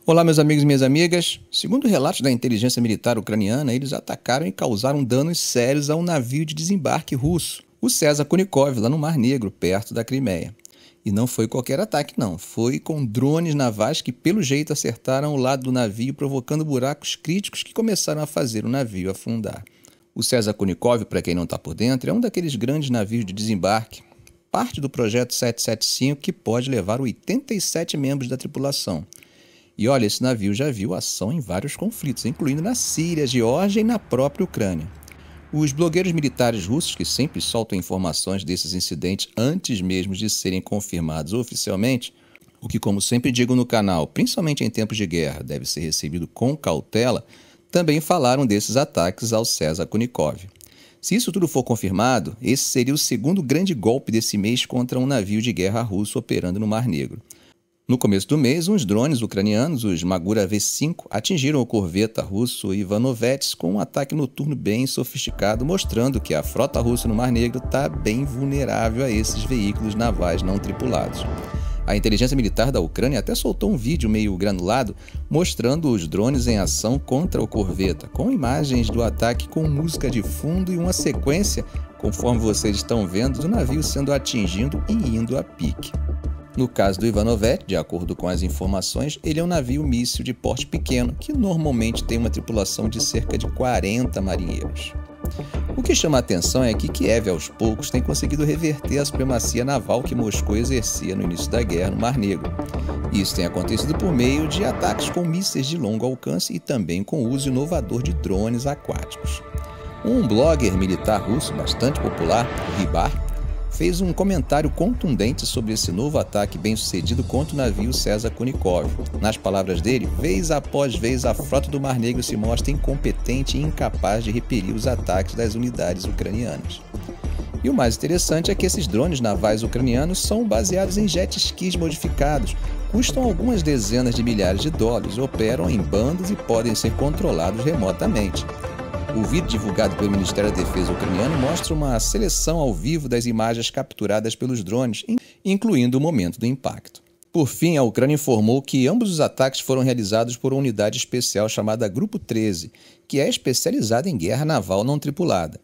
Olá, meus amigos e minhas amigas. Segundo relatos da inteligência militar ucraniana, eles atacaram e causaram danos sérios a um navio de desembarque russo, o César Kunikov, lá no Mar Negro, perto da Crimeia. E não foi qualquer ataque, não. Foi com drones navais que, pelo jeito, acertaram o lado do navio, provocando buracos críticos que começaram a fazer o navio afundar. O César Kunikov, para quem não está por dentro, é um daqueles grandes navios de desembarque, parte do projeto 775, que pode levar 87 membros da tripulação. E olha, esse navio já viu ação em vários conflitos, incluindo na Síria, Geórgia e na própria Ucrânia. Os blogueiros militares russos, que sempre soltam informações desses incidentes antes mesmo de serem confirmados oficialmente, o que, como sempre digo no canal, principalmente em tempos de guerra, deve ser recebido com cautela, também falaram desses ataques ao César Kunikov. Se isso tudo for confirmado, esse seria o segundo grande golpe desse mês contra um navio de guerra russo operando no Mar Negro. No começo do mês, uns drones ucranianos, os Magura V-5, atingiram o corveta russo Ivanovets com um ataque noturno bem sofisticado, mostrando que a frota russa no Mar Negro está bem vulnerável a esses veículos navais não tripulados. A inteligência militar da Ucrânia até soltou um vídeo meio granulado mostrando os drones em ação contra o corveta, com imagens do ataque com música de fundo e uma sequência, conforme vocês estão vendo, do navio sendo atingido e indo a pique. No caso do Ivanovet, de acordo com as informações, ele é um navio míssil de porte pequeno, que normalmente tem uma tripulação de cerca de 40 marinheiros. O que chama a atenção é que Kiev, aos poucos, tem conseguido reverter a supremacia naval que Moscou exercia no início da guerra no Mar Negro. Isso tem acontecido por meio de ataques com mísseis de longo alcance e também com o uso inovador de drones aquáticos. Um blogger militar russo bastante popular, o Ribar, fez um comentário contundente sobre esse novo ataque bem-sucedido contra o navio César Kunikov. Nas palavras dele, vez após vez a frota do Mar Negro se mostra incompetente e incapaz de repelir os ataques das unidades ucranianas. E o mais interessante é que esses drones navais ucranianos são baseados em jet skis modificados, custam algumas dezenas de milhares de dólares, operam em bandos e podem ser controlados remotamente. O vídeo divulgado pelo Ministério da Defesa ucraniano mostra uma seleção ao vivo das imagens capturadas pelos drones, incluindo o momento do impacto. Por fim, a Ucrânia informou que ambos os ataques foram realizados por uma unidade especial chamada Grupo 13, que é especializada em guerra naval não tripulada.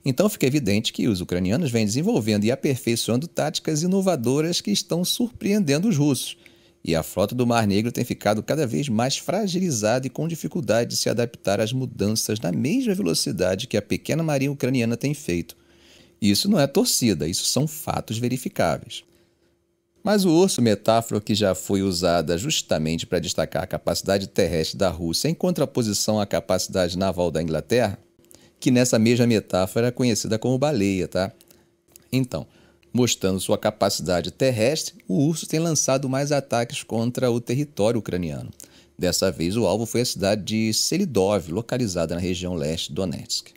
Então fica evidente que os ucranianos vêm desenvolvendo e aperfeiçoando táticas inovadoras que estão surpreendendo os russos. E a frota do Mar Negro tem ficado cada vez mais fragilizada e com dificuldade de se adaptar às mudanças na mesma velocidade que a pequena marinha ucraniana tem feito. Isso não é torcida, isso são fatos verificáveis. Mas o urso, metáfora que já foi usada justamente para destacar a capacidade terrestre da Rússia em contraposição à capacidade naval da Inglaterra, que nessa mesma metáfora é conhecida como baleia, tá? Então, mostrando sua capacidade terrestre, o urso tem lançado mais ataques contra o território ucraniano. Dessa vez, o alvo foi a cidade de Selidov, localizada na região leste de Donetsk.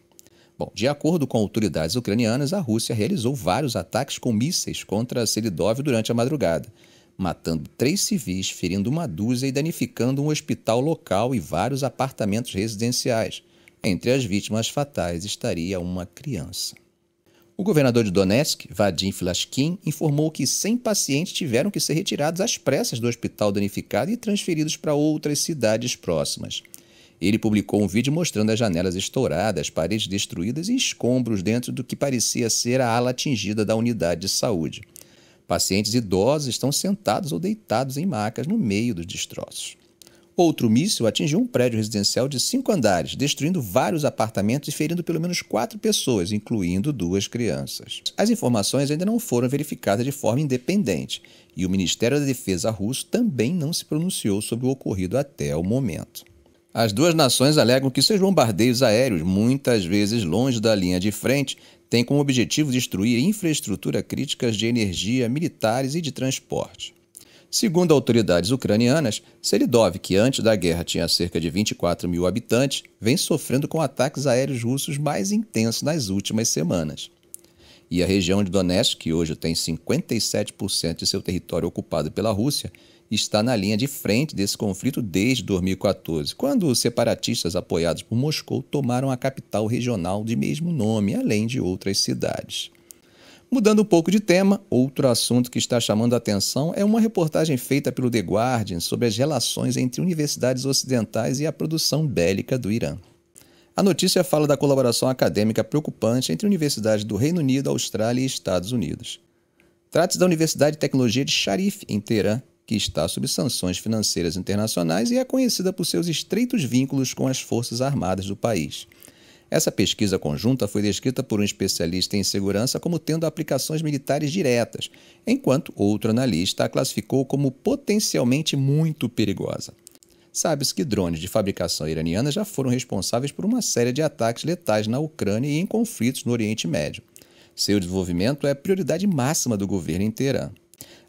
Bom, de acordo com autoridades ucranianas, a Rússia realizou vários ataques com mísseis contra Selidov durante a madrugada, matando 3 civis, ferindo uma dúzia e danificando um hospital local e vários apartamentos residenciais. Entre as vítimas fatais estaria uma criança. O governador de Donetsk, Vadim Filashkin, informou que 100 pacientes tiveram que ser retirados às pressas do hospital danificado e transferidos para outras cidades próximas. Ele publicou um vídeo mostrando as janelas estouradas, paredes destruídas e escombros dentro do que parecia ser a ala atingida da unidade de saúde. Pacientes idosos estão sentados ou deitados em macas no meio dos destroços. Outro míssil atingiu um prédio residencial de 5 andares, destruindo vários apartamentos e ferindo pelo menos 4 pessoas, incluindo 2 crianças. As informações ainda não foram verificadas de forma independente, e o Ministério da Defesa russo também não se pronunciou sobre o ocorrido até o momento. As duas nações alegam que seus bombardeios aéreos, muitas vezes longe da linha de frente, têm como objetivo destruir infraestrutura críticas de energia, militares e de transporte. Segundo autoridades ucranianas, Selidov, que antes da guerra tinha cerca de 24 mil habitantes, vem sofrendo com ataques aéreos russos mais intensos nas últimas semanas. E a região de Donetsk, que hoje tem 57% de seu território ocupado pela Rússia, está na linha de frente desse conflito desde 2014, quando os separatistas apoiados por Moscou tomaram a capital regional de mesmo nome, além de outras cidades. Mudando um pouco de tema, outro assunto que está chamando a atenção é uma reportagem feita pelo The Guardian sobre as relações entre universidades ocidentais e a produção bélica do Irã. A notícia fala da colaboração acadêmica preocupante entre universidades do Reino Unido, Austrália e Estados Unidos. Trata-se da Universidade de Tecnologia de Sharif, em Teherã, que está sob sanções financeiras internacionais e é conhecida por seus estreitos vínculos com as Forças Armadas do país. Essa pesquisa conjunta foi descrita por um especialista em segurança como tendo aplicações militares diretas, enquanto outro analista a classificou como potencialmente muito perigosa. Sabe-se que drones de fabricação iraniana já foram responsáveis por uma série de ataques letais na Ucrânia e em conflitos no Oriente Médio. Seu desenvolvimento é prioridade máxima do governo em Teherã.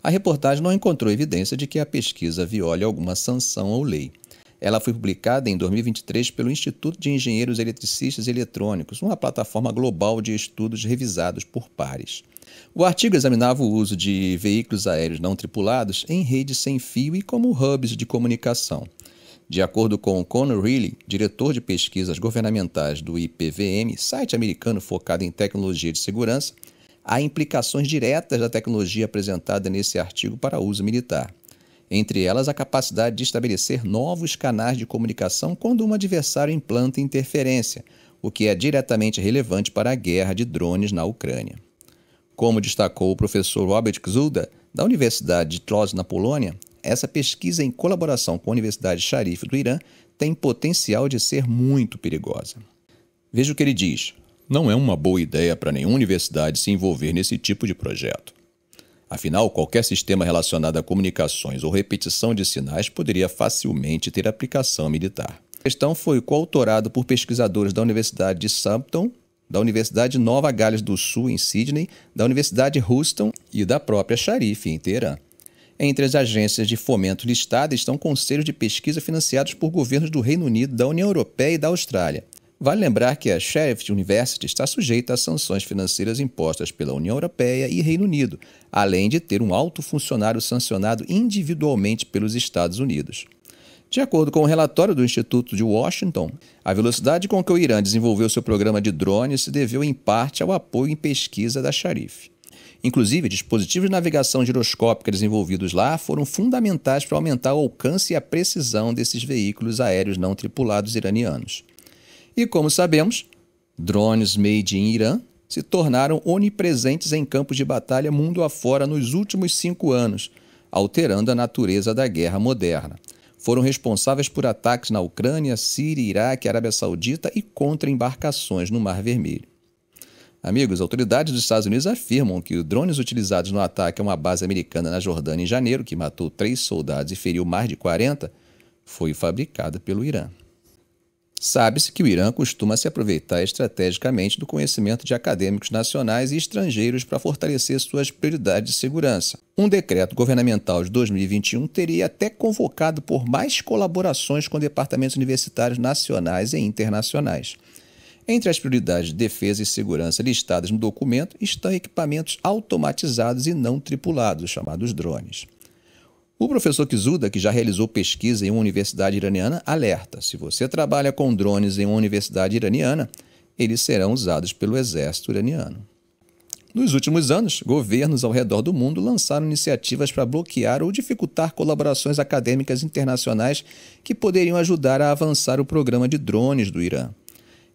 A reportagem não encontrou evidência de que a pesquisa viole alguma sanção ou lei. Ela foi publicada em 2023 pelo Instituto de Engenheiros Eletricistas e Eletrônicos, uma plataforma global de estudos revisados por pares. O artigo examinava o uso de veículos aéreos não tripulados em redes sem fio e como hubs de comunicação. De acordo com Conor Reilly, diretor de pesquisas governamentais do IPVM, site americano focado em tecnologia de segurança, há implicações diretas da tecnologia apresentada nesse artigo para uso militar. Entre elas, a capacidade de estabelecer novos canais de comunicação quando um adversário implanta interferência, o que é diretamente relevante para a guerra de drones na Ucrânia. Como destacou o professor Robert Kzuda, da Universidade de Tloz, na Polônia, essa pesquisa em colaboração com a Universidade Sharif do Irã tem potencial de ser muito perigosa. Veja o que ele diz. Não é uma boa ideia para nenhuma universidade se envolver nesse tipo de projeto. Afinal, qualquer sistema relacionado a comunicações ou repetição de sinais poderia facilmente ter aplicação militar. A questão foi coautorada por pesquisadores da Universidade de Southampton, da Universidade de Nova Gales do Sul, em Sydney, da Universidade de Houston e da própria Sharif, em Teherã. Entre as agências de fomento listadas estão conselhos de pesquisa financiados por governos do Reino Unido, da União Europeia e da Austrália. Vale lembrar que a Sharif University está sujeita a sanções financeiras impostas pela União Europeia e Reino Unido, além de ter um alto funcionário sancionado individualmente pelos Estados Unidos. De acordo com o relatório do Instituto de Washington, a velocidade com que o Irã desenvolveu seu programa de drones se deveu em parte ao apoio em pesquisa da Sharif. Inclusive, dispositivos de navegação giroscópica desenvolvidos lá foram fundamentais para aumentar o alcance e a precisão desses veículos aéreos não tripulados iranianos. E como sabemos, drones made in Irã se tornaram onipresentes em campos de batalha mundo afora nos últimos 5 anos, alterando a natureza da guerra moderna. Foram responsáveis por ataques na Ucrânia, Síria, Iraque, Arábia Saudita e contra embarcações no Mar Vermelho. Amigos, autoridades dos Estados Unidos afirmam que os drones utilizados no ataque a uma base americana na Jordânia em janeiro, que matou 3 soldados e feriu mais de 40, foi fabricado pelo Irã. Sabe-se que o Irã costuma se aproveitar estrategicamente do conhecimento de acadêmicos nacionais e estrangeiros para fortalecer suas prioridades de segurança. Um decreto governamental de 2021 teria até convocado por mais colaborações com departamentos universitários nacionais e internacionais. Entre as prioridades de defesa e segurança listadas no documento estão equipamentos automatizados e não tripulados, chamados drones. O professor Kzuda, que já realizou pesquisa em uma universidade iraniana, alerta: se você trabalha com drones em uma universidade iraniana, eles serão usados pelo exército iraniano. Nos últimos anos, governos ao redor do mundo lançaram iniciativas para bloquear ou dificultar colaborações acadêmicas internacionais que poderiam ajudar a avançar o programa de drones do Irã.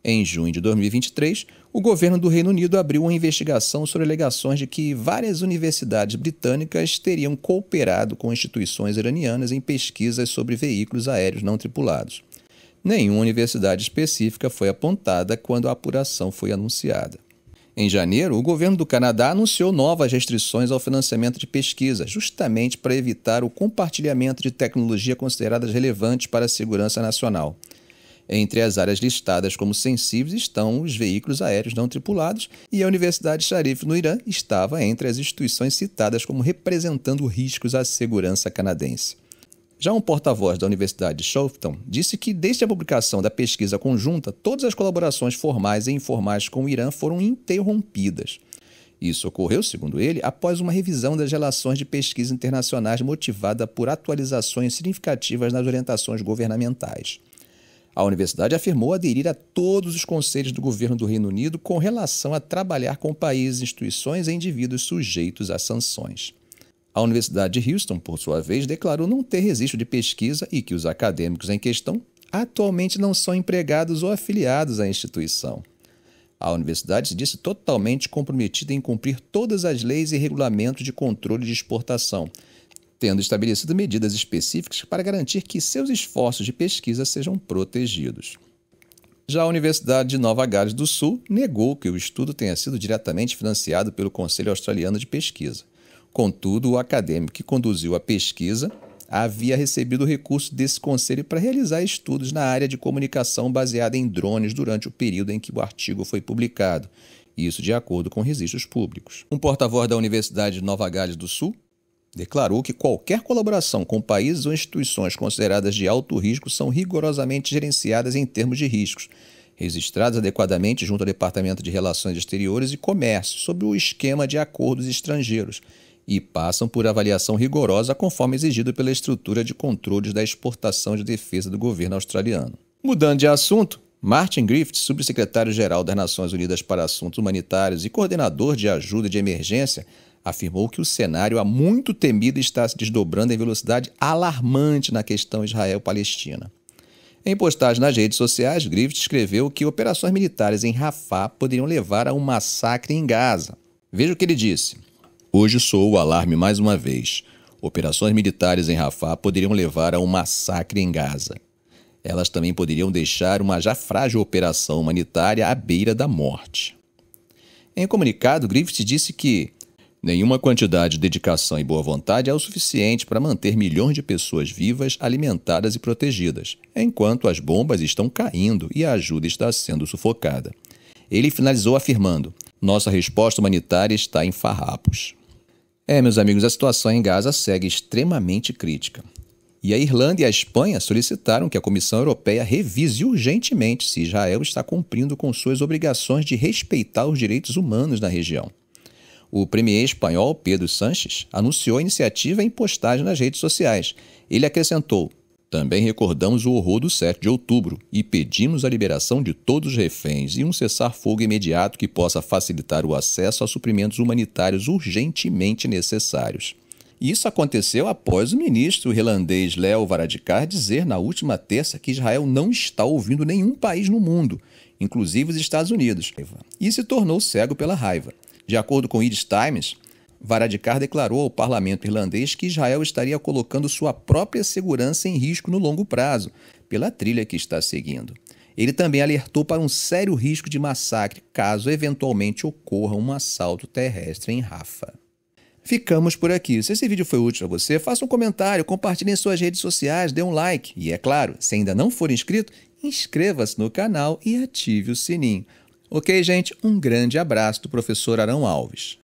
Em junho de 2023, o governo do Reino Unido abriu uma investigação sobre alegações de que várias universidades britânicas teriam cooperado com instituições iranianas em pesquisas sobre veículos aéreos não tripulados. Nenhuma universidade específica foi apontada quando a apuração foi anunciada. Em janeiro, o governo do Canadá anunciou novas restrições ao financiamento de pesquisa, justamente para evitar o compartilhamento de tecnologia consideradas relevantes para a segurança nacional. Entre as áreas listadas como sensíveis estão os veículos aéreos não tripulados e a Universidade Sharif no Irã estava entre as instituições citadas como representando riscos à segurança canadense. Já um porta-voz da Universidade de Southampton disse que desde a publicação da pesquisa conjunta, todas as colaborações formais e informais com o Irã foram interrompidas. Isso ocorreu, segundo ele, após uma revisão das relações de pesquisa internacionais motivada por atualizações significativas nas orientações governamentais. A universidade afirmou aderir a todos os conselhos do governo do Reino Unido com relação a trabalhar com países, instituições e indivíduos sujeitos a sanções. A Universidade de Houston, por sua vez, declarou não ter registro de pesquisa e que os acadêmicos em questão atualmente não são empregados ou afiliados à instituição. A universidade se disse totalmente comprometida em cumprir todas as leis e regulamentos de controle de exportação, tendo estabelecido medidas específicas para garantir que seus esforços de pesquisa sejam protegidos. Já a Universidade de Nova Gales do Sul negou que o estudo tenha sido diretamente financiado pelo Conselho Australiano de Pesquisa. Contudo, o acadêmico que conduziu a pesquisa havia recebido recurso desse conselho para realizar estudos na área de comunicação baseada em drones durante o período em que o artigo foi publicado, isso de acordo com registros públicos. Um porta-voz da Universidade de Nova Gales do Sul declarou que qualquer colaboração com países ou instituições consideradas de alto risco são rigorosamente gerenciadas em termos de riscos, registradas adequadamente junto ao Departamento de Relações Exteriores e Comércio, sob o esquema de acordos estrangeiros, e passam por avaliação rigorosa conforme exigido pela estrutura de controles da exportação de defesa do governo australiano. Mudando de assunto, Martin Griffiths, subsecretário-geral das Nações Unidas para Assuntos Humanitários e coordenador de ajuda de emergência, afirmou que o cenário há muito temido está se desdobrando em velocidade alarmante na questão Israel-Palestina. Em postagem nas redes sociais, Griffiths escreveu que operações militares em Rafah poderiam levar a um massacre em Gaza. Veja o que ele disse. Hoje soou o alarme mais uma vez. Operações militares em Rafah poderiam levar a um massacre em Gaza. Elas também poderiam deixar uma já frágil operação humanitária à beira da morte. Em comunicado, Griffiths disse que nenhuma quantidade de dedicação e boa vontade é o suficiente para manter milhões de pessoas vivas, alimentadas e protegidas, enquanto as bombas estão caindo e a ajuda está sendo sufocada. Ele finalizou afirmando: nossa resposta humanitária está em farrapos. Meus amigos, a situação em Gaza segue extremamente crítica. E a Irlanda e a Espanha solicitaram que a Comissão Europeia revise urgentemente se Israel está cumprindo com suas obrigações de respeitar os direitos humanos na região. O premier espanhol Pedro Sánchez anunciou a iniciativa em postagem nas redes sociais. Ele acrescentou: também recordamos o horror do 7 de outubro e pedimos a liberação de todos os reféns e um cessar-fogo imediato que possa facilitar o acesso a suprimentos humanitários urgentemente necessários. Isso aconteceu após o ministro irlandês Leo Varadkar dizer na última terça que Israel não está ouvindo nenhum país no mundo, inclusive os Estados Unidos, e se tornou cego pela raiva. De acordo com o Irish Times, Varadkar declarou ao parlamento irlandês que Israel estaria colocando sua própria segurança em risco no longo prazo, pela trilha que está seguindo. Ele também alertou para um sério risco de massacre caso eventualmente ocorra um assalto terrestre em Rafah. Ficamos por aqui. Se esse vídeo foi útil a você, faça um comentário, compartilhe em suas redes sociais, dê um like. E é claro, se ainda não for inscrito, inscreva-se no canal e ative o sininho. Ok, gente? Um grande abraço do professor Arão Alves.